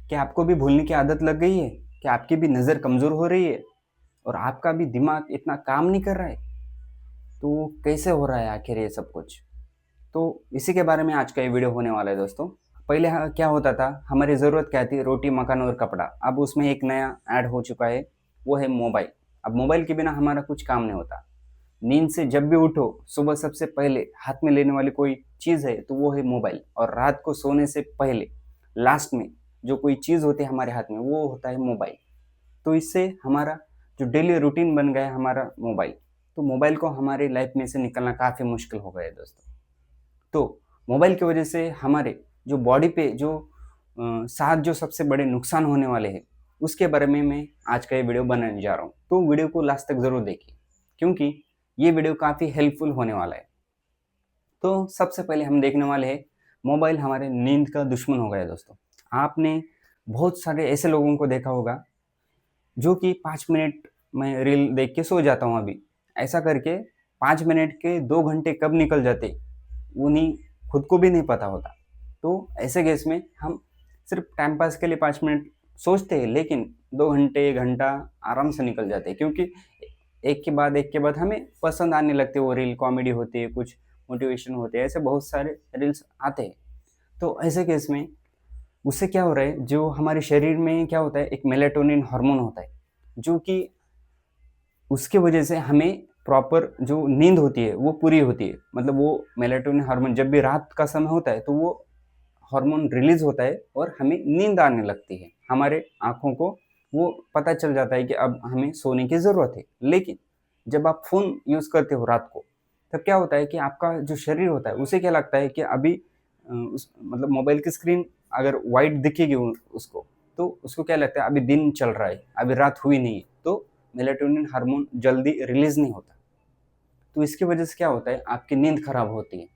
क्या आपको भी भूलने की आदत लग गई है? क्या आपकी भी नज़र कमज़ोर हो रही है और आपका भी दिमाग इतना काम नहीं कर रहा है? तो कैसे हो रहा है आखिर ये सब कुछ? तो इसी के बारे में आज का ये वीडियो होने वाला है दोस्तों। पहले क्या होता था, हमारी ज़रूरत क्या थी? रोटी, मकान और कपड़ा। अब उसमें एक नया ऐड हो चुका है, वो है मोबाइल। अब मोबाइल के बिना हमारा कुछ काम नहीं होता। नींद से जब भी उठो, सुबह सबसे पहले हाथ में लेने वाली कोई चीज़ है तो वो है मोबाइल, और रात को सोने से पहले लास्ट में जो कोई चीज़ होती है हमारे हाथ में, वो होता है मोबाइल। तो इससे हमारा जो डेली रूटीन बन गया है हमारा मोबाइल, तो मोबाइल को हमारी लाइफ में से निकलना काफ़ी मुश्किल हो गया है दोस्तों। तो मोबाइल की वजह से हमारे जो बॉडी पे जो 7 जो सबसे बड़े नुकसान होने वाले हैं, उसके बारे में मैं आज का ये वीडियो बनाने जा रहा हूँ। तो वीडियो को लास्ट तक ज़रूर देखिए, क्योंकि ये वीडियो काफ़ी हेल्पफुल होने वाला है। तो सबसे पहले हम देखने वाले हैं, मोबाइल हमारे नींद का दुश्मन हो गया है दोस्तों। आपने बहुत सारे ऐसे लोगों को देखा होगा जो कि 5 मिनट में रील देख के सो जाता हूँ अभी। ऐसा करके 5 मिनट के 2 घंटे कब निकल जाते, उन्हीं खुद को भी नहीं पता होता। तो ऐसे केस में हम सिर्फ टाइम पास के लिए 5 मिनट सोचते हैं, लेकिन 2 घंटे, 1 घंटा आराम से निकल जाते हैं, क्योंकि एक के बाद हमें पसंद आने लगते हैं वो रील। कॉमेडी होती है, कुछ मोटिवेशन होते हैं, ऐसे बहुत सारे रील्स आते हैं। तो ऐसे केस में उससे क्या हो रहा है, जो हमारे शरीर में क्या होता है, एक मेलाटोनिन हार्मोन होता है, जो कि उसकी वजह से हमें प्रॉपर जो नींद होती है वो पूरी होती है। मतलब वो मेलाटोनिन हार्मोन जब भी रात का समय होता है तो वो हार्मोन रिलीज होता है और हमें नींद आने लगती है। हमारे आँखों को वो पता चल जाता है कि अब हमें सोने की ज़रूरत है। लेकिन जब आप फ़ोन यूज़ करते हो रात को, तब क्या होता है कि आपका जो शरीर होता है उसे क्या लगता है कि अभी उस मतलब मोबाइल की स्क्रीन अगर वाइट दिखेगी उसको, तो उसको क्या लगता है अभी दिन चल रहा है, अभी रात हुई नहीं है। तो मेलाटोनिन हार्मोन जल्दी रिलीज़ नहीं होता। तो इसकी वजह से क्या होता है, आपकी नींद खराब होती है।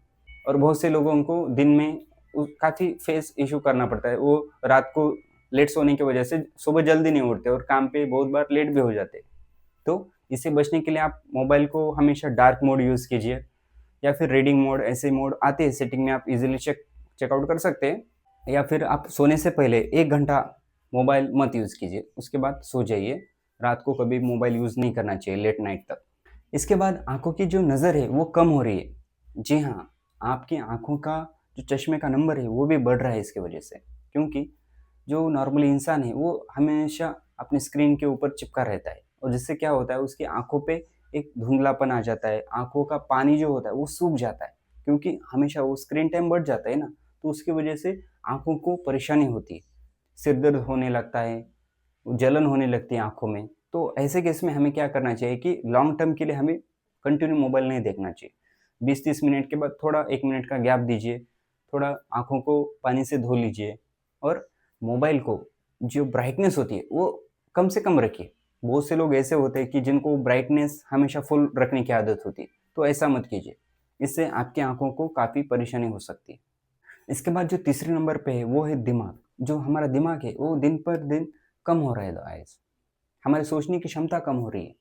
और बहुत से लोगों को दिन में काफ़ी फेस इशू करना पड़ता है। वो रात को लेट सोने की वजह से सुबह जल्दी नहीं उठते और काम पे बहुत बार लेट भी हो जाते हैं। तो इससे बचने के लिए आप मोबाइल को हमेशा डार्क मोड यूज़ कीजिए, या फिर रीडिंग मोड, ऐसे मोड आते हैं सेटिंग में, आप इजीली चेकआउट कर सकते हैं। या फिर आप सोने से पहले 1 घंटा मोबाइल मत यूज़ कीजिए, उसके बाद सो जाइए। रात को कभी मोबाइल यूज़ नहीं करना चाहिए लेट नाइट तक। इसके बाद आँखों की जो नज़र है वो कम हो रही है। जी हाँ, आपकी आँखों का जो चश्मे का नंबर है वो भी बढ़ रहा है इसकी वजह से। क्योंकि जो नॉर्मली इंसान है वो हमेशा अपनी स्क्रीन के ऊपर चिपका रहता है, और जिससे क्या होता है, उसकी आँखों पे एक धुंधलापन आ जाता है, आँखों का पानी जो होता है वो सूख जाता है। क्योंकि हमेशा वो स्क्रीन टाइम बढ़ जाता है ना, तो उसकी वजह से आँखों को परेशानी होती है, सिर दर्द होने लगता है, जलन होने लगती है आँखों में। तो ऐसे केस में हमें क्या करना चाहिए कि लॉन्ग टर्म के लिए हमें कंटिन्यू मोबाइल नहीं देखना चाहिए। 20-30 मिनट के बाद थोड़ा 1 मिनट का गैप दीजिए, थोड़ा आँखों को पानी से धो लीजिए, और मोबाइल को जो ब्राइटनेस होती है वो कम से कम रखिए। बहुत से लोग ऐसे होते हैं कि जिनको ब्राइटनेस हमेशा फुल रखने की आदत होती है, तो ऐसा मत कीजिए। इससे आपकी आँखों को काफ़ी परेशानी हो सकती है। इसके बाद जो तीसरे नंबर पे है वो है दिमाग। जो हमारा दिमाग है वो दिन पर दिन कम हो रहा है गाइस। हमारी सोचने की क्षमता कम हो रही है।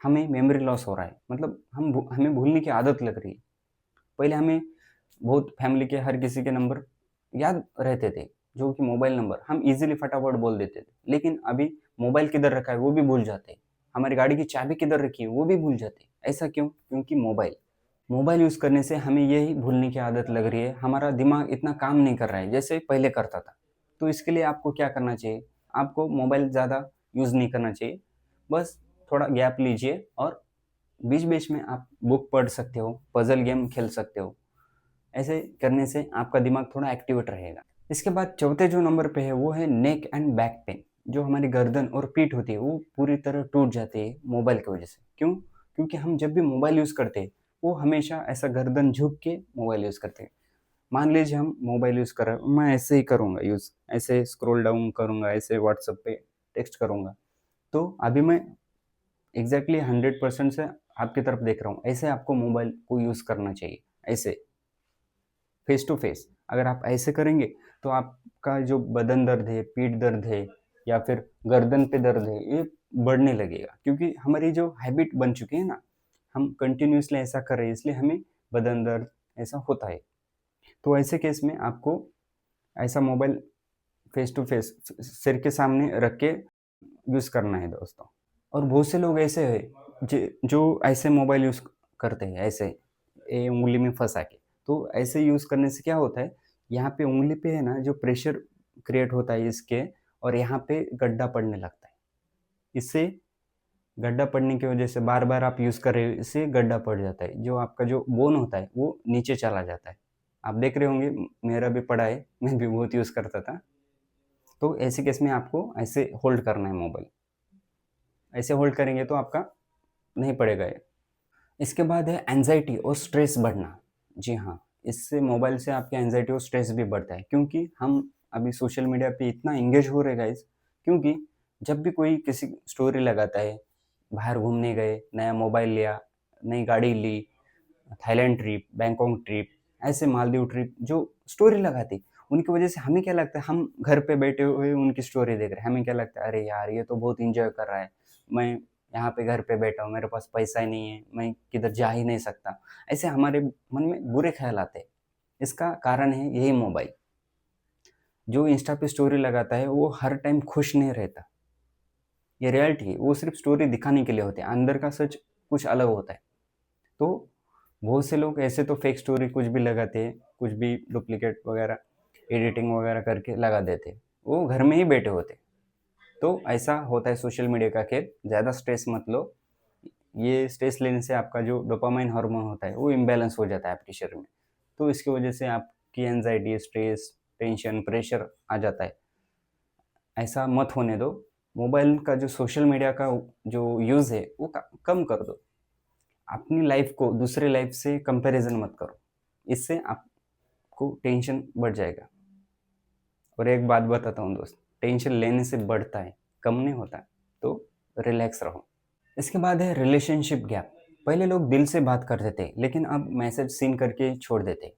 हमें मेमोरी लॉस हो रहा है, मतलब हमें भूलने की आदत लग रही है। पहले हमें बहुत फैमिली के हर किसी के नंबर याद रहते थे, जो कि मोबाइल नंबर हम इजीली फटाफट बोल देते थे। लेकिन अभी मोबाइल किधर रखा है वो भी भूल जाते हैं। हमारी गाड़ी की चाबी किधर रखी है वो भी भूल जाते हैं। ऐसा क्यों? क्योंकि मोबाइल यूज़ करने से हमें यही भूलने की आदत लग रही है। हमारा दिमाग इतना काम नहीं कर रहा है जैसे पहले करता था। तो इसके लिए आपको क्या करना चाहिए? आपको मोबाइल ज़्यादा यूज़ नहीं करना चाहिए। बस थोड़ा गैप लीजिए, और बीच-बीच में आप बुक पढ़ सकते हो, पज़ल गेम खेल सकते हो। ऐसे करने से आपका दिमाग थोड़ा एक्टिवेट रहेगा। इसके बाद चौथे जो नंबर पे है वो है नेक एंड बैक पेन। जो हमारी गर्दन और पीठ होती है वो पूरी तरह टूट जाती है मोबाइल की वजह से। क्यों? क्योंकि हम जब भी मोबाइल यूज़ करते हैं, वो हमेशा ऐसा गर्दन झुक के मोबाइल यूज़ करते हैं। मान लीजिए हम मोबाइल यूज़ कर रहे हैं, मैं ऐसे ही करूँगा यूज़, ऐसे स्क्रॉल डाउन करूँगा, ऐसे व्हाट्सएप पे टेक्स्ट करूँगा। तो अभी मैं एग्ज़ैक्टली 100% से आपकी तरफ देख रहा हूँ। ऐसे आपको मोबाइल को यूज़ करना चाहिए, ऐसे फेस टू फेस। अगर आप ऐसे करेंगे तो आपका जो बदन दर्द है, पीठ दर्द है, या फिर गर्दन पे दर्द है, ये बढ़ने लगेगा। क्योंकि हमारी जो हैबिट बन चुकी है ना, हम कंटिन्यूअसली ऐसा कर रहे हैं, इसलिए हमें बदन दर्द ऐसा होता है। तो ऐसे केस में आपको ऐसा मोबाइल फेस टू फेस सिर के सामने रख के यूज़ करना है दोस्तों। और बहुत से लोग ऐसे हैं जो ऐसे मोबाइल यूज़ करते हैं, ऐसे ये उँगली में फँसा के। तो ऐसे यूज़ करने से क्या होता है, यहाँ पे उँगली पे है ना जो प्रेशर क्रिएट होता है इसके, और यहाँ पे गड्ढा पड़ने लगता है। इससे गड्ढा पड़ने की वजह से बार-बार आप यूज़ कर रहे हो, इससे गड्ढा पड़ जाता है। जो आपका जो बोन होता है वो नीचे चला जाता है। आप देख रहे होंगे मेरा भी पड़ा है, मैं भी बहुत यूज़ करता था। तो ऐसे केस में आपको ऐसे होल्ड करना है मोबाइल। ऐसे होल्ड करेंगे तो आपका नहीं पड़ेगा ये। इसके बाद है एंग्ज़ायटी और स्ट्रेस बढ़ना। जी हाँ, इससे मोबाइल से आपकी एंग्ज़ायटी और स्ट्रेस भी बढ़ता है, क्योंकि हम अभी सोशल मीडिया पे इतना एंगेज हो रहे हैं गाइस, क्योंकि जब भी कोई किसी स्टोरी लगाता है, बाहर घूमने गए, नया मोबाइल लिया, नई गाड़ी ली, थाईलैंड ट्रिप, बैंकॉक ट्रिप, ऐसे मालदीव ट्रिप जो स्टोरी लगाती, उनकी वजह से हमें क्या लगता है, हम घर पे बैठे हुए उनकी स्टोरी देख रहे हैं, हमें क्या लगता है, अरे यार ये तो बहुत एंजॉय कर रहा है, मैं यहाँ पे घर पे बैठा हूँ, मेरे पास पैसा ही नहीं है, मैं किधर जा ही नहीं सकता। ऐसे हमारे मन में बुरे ख्याल आते हैं। इसका कारण है यही मोबाइल। जो इंस्टा पे स्टोरी लगाता है वो हर टाइम खुश नहीं रहता, ये रियलिटी है। वो सिर्फ स्टोरी दिखाने के लिए होते हैं, अंदर का सच कुछ अलग होता है। तो बहुत से लोग ऐसे तो फेक स्टोरी कुछ भी लगाते हैं, कुछ भी डुप्लीकेट वगैरह एडिटिंग वगैरह करके लगा देते हैं, वो घर में ही बैठे होते हैं। तो ऐसा होता है सोशल मीडिया का खेल। ज़्यादा स्ट्रेस मत लो, ये स्ट्रेस लेने से आपका जो डोपामाइन हार्मोन होता है वो इम्बैलेंस हो जाता है आपके शरीर में। तो इसकी वजह से आपकी एंजाइटी, स्ट्रेस, टेंशन, प्रेशर आ जाता है। ऐसा मत होने दो। मोबाइल का जो सोशल मीडिया का जो यूज़ है वो कम कर दो। अपनी लाइफ को दूसरे लाइफ से कंपैरिजन मत करो, इससे आपको टेंशन बढ़ जाएगा। और एक बात बताता हूँ दोस्त, टेंशन लेने से बढ़ता है, कम नहीं होता। तो रिलैक्स रहो। इसके बाद है रिलेशनशिप गैप। पहले लोग दिल से बात करते थे, लेकिन अब मैसेज सीन करके छोड़ देते।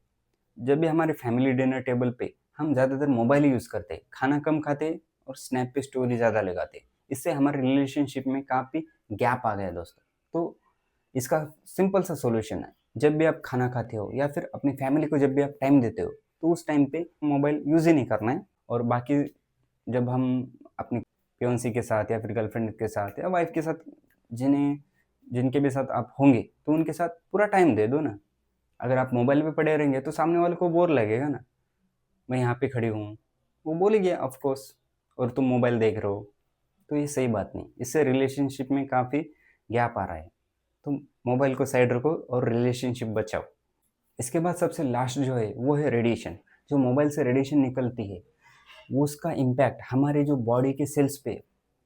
जब भी हमारे फैमिली डिनर टेबल पे हम ज़्यादातर मोबाइल ही यूज़ करते, खाना कम खाते और स्नैप पे स्टोरी ज़्यादा लगाते। इससे हमारे रिलेशनशिप में काफ़ी गैप आ गया दोस्तों। तो इसका सिंपल सा सॉल्यूशन है, जब भी आप खाना खाते हो या फिर अपनी फैमिली को जब भी आप टाइम देते हो, तो उस टाइम पे मोबाइल यूज़ ही नहीं करना है। और बाकी जब हम अपनी फियोंसी के साथ या फिर गर्लफ्रेंड के साथ या वाइफ के साथ, जिन्हें जिनके भी साथ आप होंगे, तो उनके साथ पूरा टाइम दे दो ना। अगर आप मोबाइल पे पड़े रहेंगे तो सामने वाले को बोर लगेगा ना, मैं यहाँ पे खड़ी हूँ, वो बोलेगी ऑफ कोर्स, और तुम मोबाइल देख रहे हो। तो ये सही बात नहीं, इससे रिलेशनशिप में काफ़ी गैप आ रहा है। तो मोबाइल को साइड रखो और रिलेशनशिप बचाओ। इसके बाद सबसे लास्ट जो है वो है रेडिएशन। जो मोबाइल से रेडिएशन निकलती है, वो उसका इम्पैक्ट हमारे जो बॉडी के सेल्स पे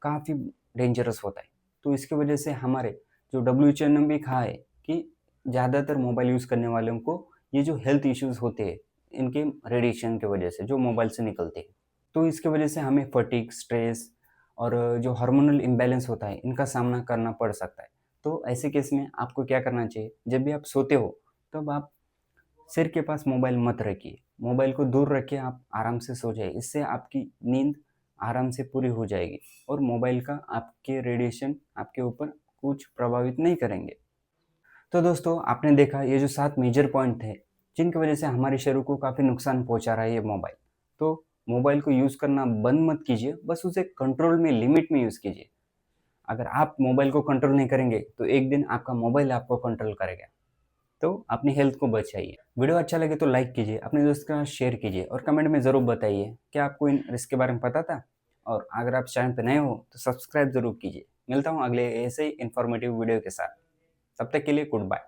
काफ़ी डेंजरस होता है। तो इसकी वजह से हमारे जो WHO ने भी कहा है कि ज़्यादातर मोबाइल यूज़ करने वालों को ये जो हेल्थ इश्यूज़ होते हैं, इनके रेडिएशन की वजह से जो मोबाइल से निकलते हैं। तो इसकी वजह से हमें फटीग, स्ट्रेस और जो हार्मोनल इम्बैलेंस होता है, इनका सामना करना पड़ सकता है। तो ऐसे केस में आपको क्या करना चाहिए, जब भी आप सोते हो तब आप सिर के पास मोबाइल मत रखिए, मोबाइल को दूर रखिए, आप आराम से सो जाइए। इससे आपकी नींद आराम से पूरी हो जाएगी और मोबाइल का आपके रेडिएशन आपके ऊपर कुछ प्रभावित नहीं करेंगे। तो दोस्तों, आपने देखा ये जो 7 मेजर पॉइंट थे, जिनकी वजह से हमारे शरीर को काफ़ी नुकसान पहुंचा रहा है ये मोबाइल। तो मोबाइल को यूज़ करना बंद मत कीजिए, बस उसे कंट्रोल में, लिमिट में यूज़ कीजिए। अगर आप मोबाइल को कंट्रोल नहीं करेंगे तो एक दिन आपका मोबाइल आपको कंट्रोल करेगा। तो अपनी हेल्थ को बचाइए। वीडियो अच्छा लगे तो लाइक कीजिए, अपने दोस्त के साथ शेयर कीजिए और कमेंट में ज़रूर बताइए क्या आपको इन रिस्क के बारे में पता था। और अगर आप चैनल पर नए हो तो सब्सक्राइब ज़रूर कीजिए। मिलता हूँ अगले ऐसे ही इन्फॉर्मेटिव वीडियो के साथ। तब तक के लिए गुड बाय।